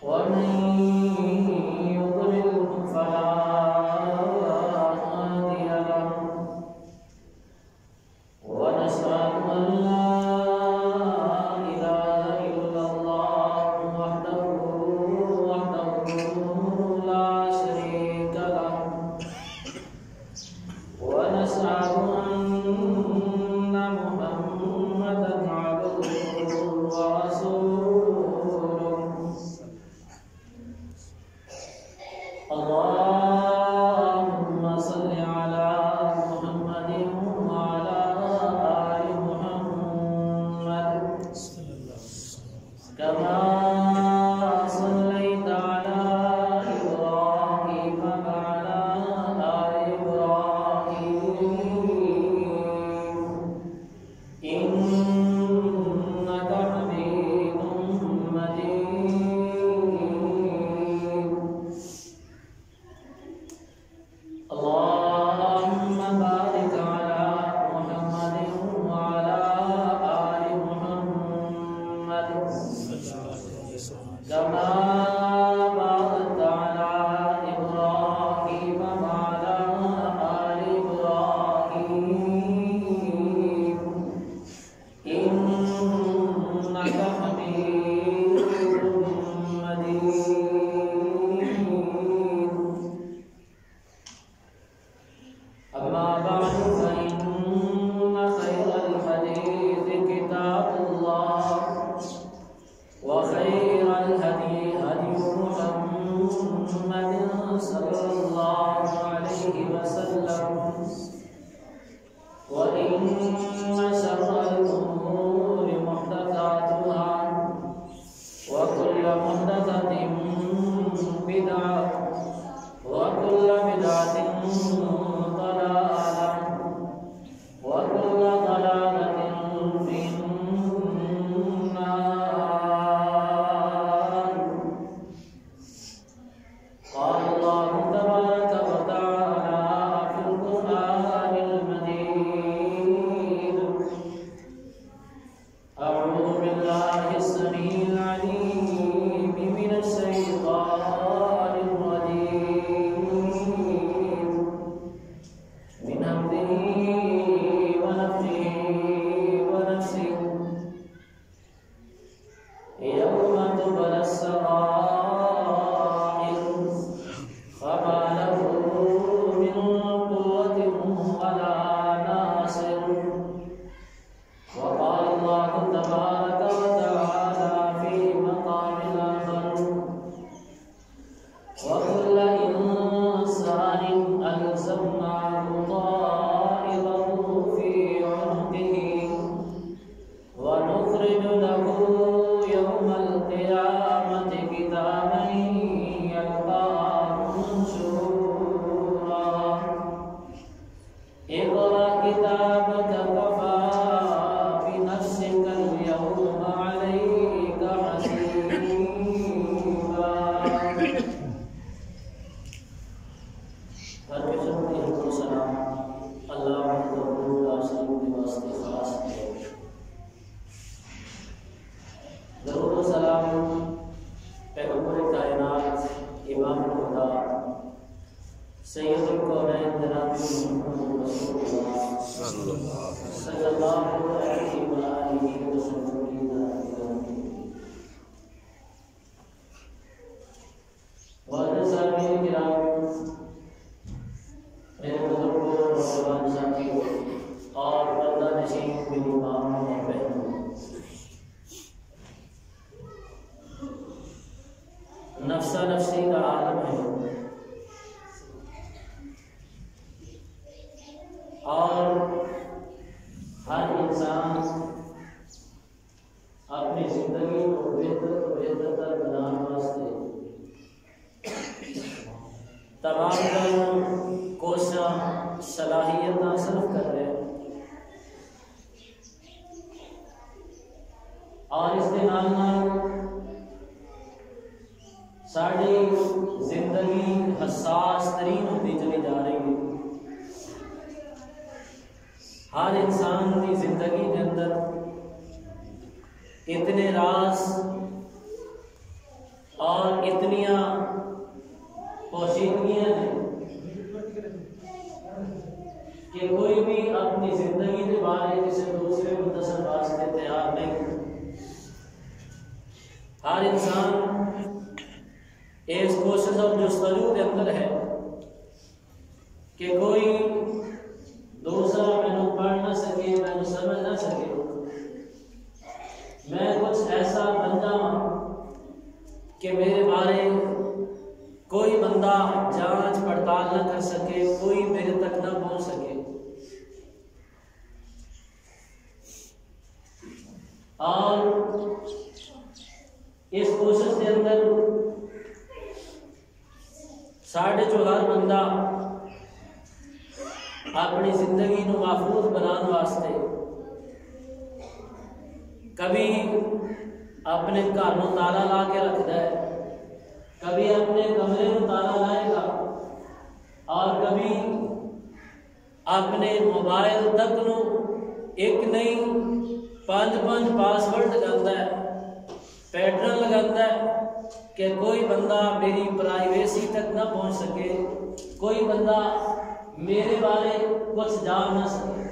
ومن يضلل فلا هادي له ونشهد أن لا إله إلا الله وحده لا شريك له ونشهد أن محمدا عبده ورسوله اللهم صل على محمد وعلى آل محمد كما صليت على إبراهيم وعلى آل إبراهيم إنك حميد مجيد اللهم بارك على محمد وعلى آل محمد كما باركت على إبراهيم وعلى آل إبراهيم إنك حميد مجيد أما بعد فإن خير الحديث كتاب الله وخير الهدي هدي محمد صلى الله عليه وسلم وإن شر الأمور محدثاتها وكل محدثة بدعة وكل بدعة ضلالة وكل ضلالة في النار. قال الله تبارك وتعالى في القرآن المجيد أعوذ بالله السميع العليم من الشيطان الرجيم من همزه ونفخه ونفسه يوم تبلى السرائر فما له من قوة ولا ناصر. وقال الله تبارك وتعالى في مقام آخر وكل إنسان ألزمناه طائره في عنقه ونخرج له يوم القيامة كتابا يلقاه منشورا اقرأ كتابك كفى بنفسك اليوم عليك حسيبا. सलाम अल्लाह वास्ते खास है। दरूद व सलाम पैगंबर कायनात इमाम खुदा सैयदुल कौनैन जनाब मुहम्मद रसूलुल्लाह सल्लल्लाहु अलैहि व आलिहि वसल्लम। वाले सामीन किराम, मेरे बुजुर्गों, नौजवान साथियों और पर्दा नशीन मेरी माँ और बहनों, नफ्सा नफ्सी का आलम है और हर इंसान अपनी जिंदगी को बेहतर बनाने वास्ते तमाम कोशिश सलाहियत सर्फ कर रहे हैं और इसके नाल साड़ी जिंदगी हसास तरीन होती चली जा रही है। हर इंसान की जिंदगी के अंदर इतने राज और इतनियां पोशीदगियां हैं कि कोई भी अपनी जिंदगी के बारे किसी दूसरे को दसन वास्ते तैयार नहीं। हर इंसान इस कोशिश और जस्तजू के अंदर है कि कोई दूसरा मैंने पढ़ ना सके, मैंने समझ ना सके, मैं कुछ ऐसा बन जाऊं कि मेरे बारे कोई बंदा जांच पड़ताल न कर सके, कोई मेरे तक न पहुंच सके। और इस कोशिश के अंदर साढ़े जो हर बंदा अपनी जिंदगी को महफूज बनाने वास्ते कभी अपने घर में ताला ला के रखता है, कभी अपने कमरे में ताला लाएगा और कभी अपने मोबाइल तक नो एक नहीं 5-5 पासवर्ड लगाता है, पैटर्न लगाता है कि कोई बंदा मेरी प्राइवेसी तक ना पहुंच सके, कोई बंदा मेरे बारे कुछ जान ना सके।